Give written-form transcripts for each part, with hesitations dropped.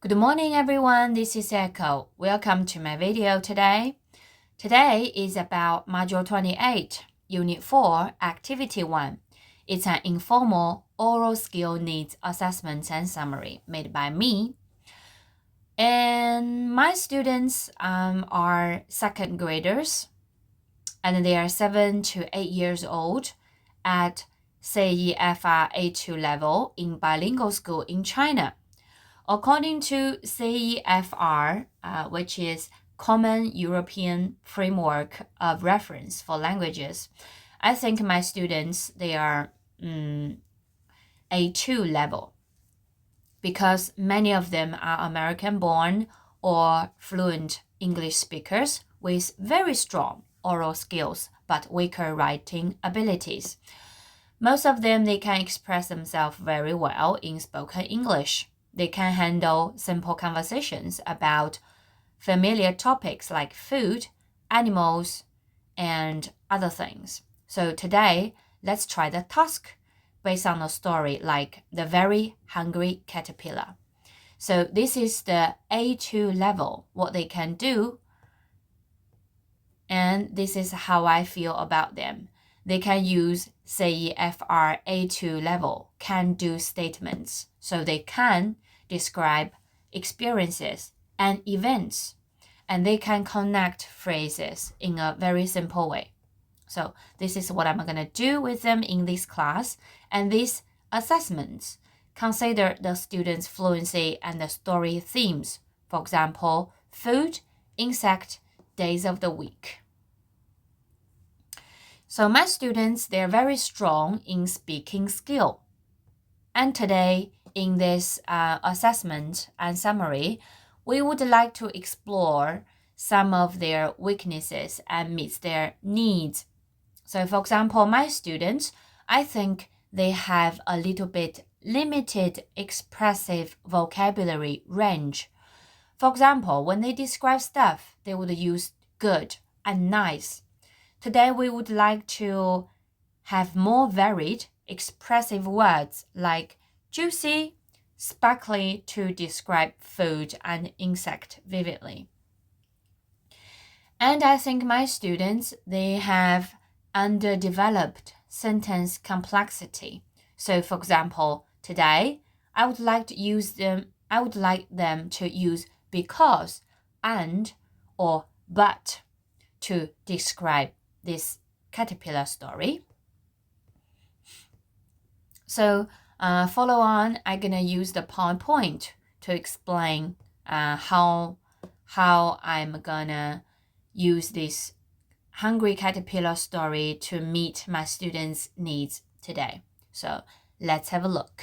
Good morning, everyone. This is Echo. Welcome to my video today. Today is about Module 28, Unit 4, Activity 1. It's an informal oral skill needs assessment and summary made by me. And my students are second graders, and they are 7 to 8 years old at CEFR A2 level in bilingual school in China. According to CEFR, which is Common European Framework of Reference for Languages, I think my students, they are A2 level because many of them are American-born or fluent English speakers with very strong oral skills but weaker writing abilities. Most of them, they can express themselves very well in spoken English. They can handle simple conversations about familiar topics like food, animals, and other things. So today, let's try the task based on a story like The Very Hungry Caterpillar. So this is the A2 level, what they can do, and this is how I feel about them. They can use CEFR A2 level can-do statements, so they can describe experiences and events, and they can connect phrases in a very simple way. So this is what I'm going to do with them in this class, and these assessments consider the students' fluency and the story themes. For example, food, insect, days of the week. So my students, they're very strong in speaking skill. And today, in this assessment and summary, we would like to explore some of their weaknesses and meet their needs. So for example, my students, I think they have a little bit limited expressive vocabulary range. For example, when they describe stuff, they would use good and nice. Today, we would like to have more varied, expressive words like juicy, sparkly to describe food and insect vividly. And I think my students, they have underdeveloped sentence complexity. So for example, today, I would like them to use because, and, or but to describe this caterpillar story. So follow on, I'm going to use the PowerPoint to explain how I'm going to use this hungry caterpillar story to meet my students' needs today. So let's have a look.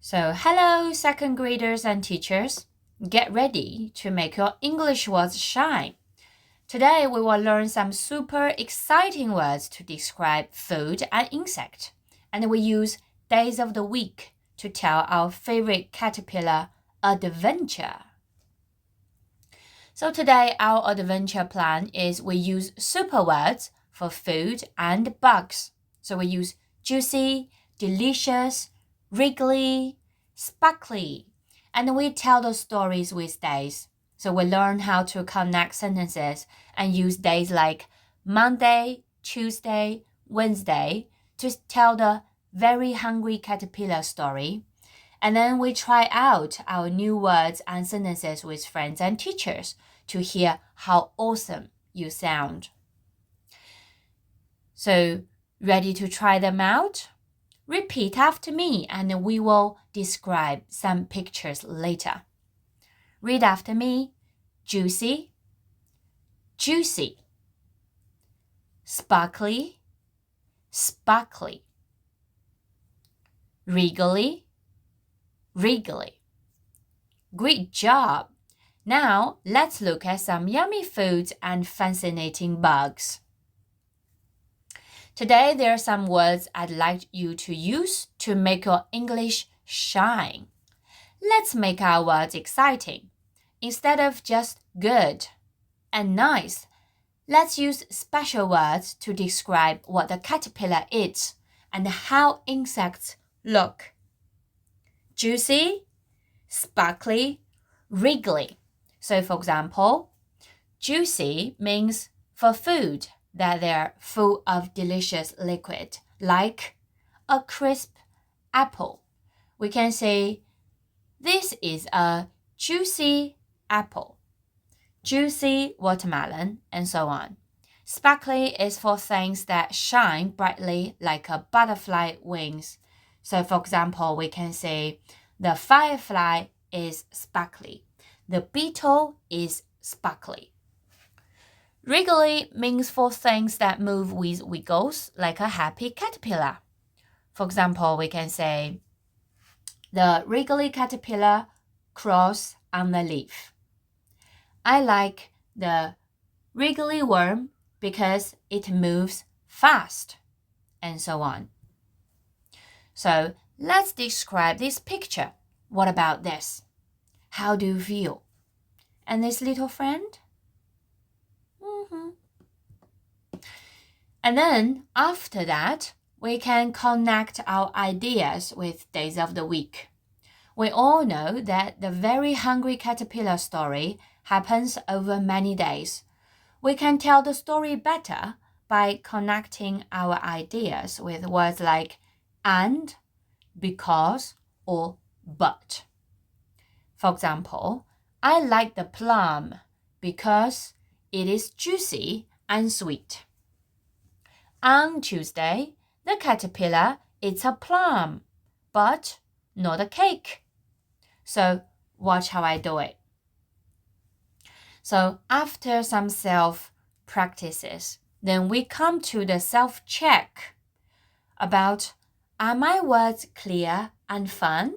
So hello, second graders and teachers. Get ready to make your English words shine. Today, we will learn some super exciting words to describe food and insect. And we use days of the week to tell our favorite caterpillar adventure. So today, our adventure plan is we use super words for food and bugs. So we use juicy, delicious, wriggly, sparkly, and we tell the stories with days. So we learn how to connect sentences and use days like Monday, Tuesday, Wednesday to tell the very hungry caterpillar story. And then we try out our new words and sentences with friends and teachers to hear how awesome you sound. So, ready to try them out? Repeat after me and we will describe some pictures later. Read after me. Juicy, juicy. Sparkly, sparkly. Wriggly, wriggly. Great job! Now let's look at some yummy foods and fascinating bugs. Today, there are some words I'd like you to use to make your English shine. Let's make our words exciting. Instead of just good and nice, let's use special words to describe what the caterpillar is and how insects look. Juicy, sparkly, wriggly. So for example, juicy means for food that they're full of delicious liquid, like a crisp apple. We can say, this is a juicy apple, juicy watermelon, and so on. Sparkly is for things that shine brightly like a butterfly wings. So for example, we can say, the firefly is sparkly. The beetle is sparkly. Wriggly means for things that move with wiggles, like a happy caterpillar. For example, we can say, the wriggly caterpillar crawls on the leaf. I like the wriggly worm because it moves fast, and so on. So let's describe this picture. What about this? How do you feel? And this little friend? And then after that, we can connect our ideas with days of the week. We all know that the very hungry caterpillar story happens over many days. We can tell the story better by connecting our ideas with words like and, because, or but. For example, I like the plum because it is juicy and sweet. On Tuesday, the caterpillar eats a plum, but not a cake. So watch how I do it. So after some self-practices, then we come to the self-check about, are my words clear and fun?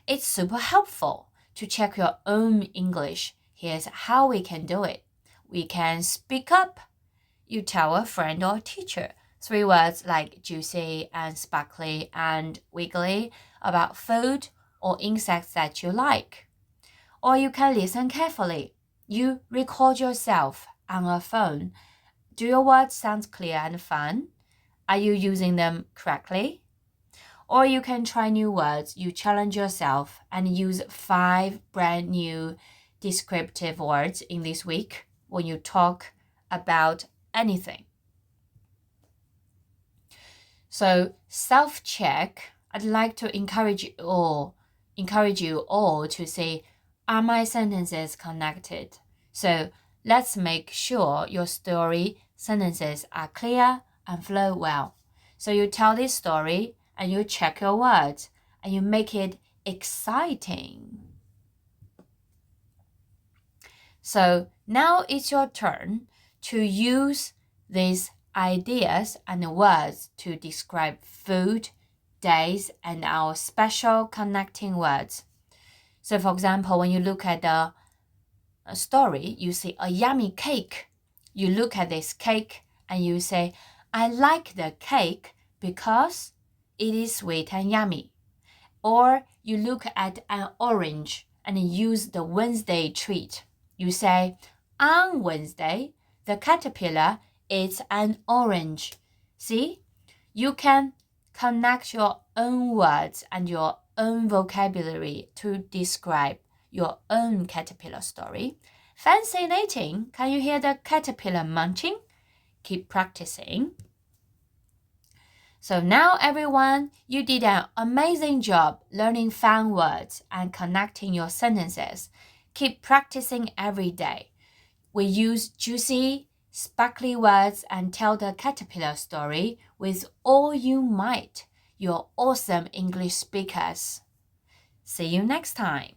It's super helpful to check your own English. Here's how we can do it. We can speak up. You tell a friend or teacher 3 words like juicy and sparkly and wiggly about food or insects that you like. Or you can listen carefully. You record yourself on a phone. Do your words sound clear and fun? Are you using them correctly? Or you can try new words. You challenge yourself and use 5 brand new descriptive words in this week when you talk about anything. So self-check, I'd like to encourage you all to say, are my sentences connected? So let's make sure your story sentences are clear and flow well. So you tell this story and you check your words and you make it exciting. So now it's your turn to use these ideas and words to describe food, days, and our special connecting words. So for example, when you look at the story, you see a yummy cake. You look at this cake and you say, I like the cake because it is sweet and yummy. Or you look at an orange and use the Wednesday treat. You say, on Wednesday, the caterpillar eats an orange. See, you can connect your own words and your own vocabulary to describe your own caterpillar story. Fascinating. Can you hear the caterpillar munching? Keep practicing. So now everyone, you did an amazing job learning fun words and connecting your sentences. Keep practicing every day. We use juicy, sparkly words and tell the caterpillar story with all you might. You're awesome English speakers. See you next time.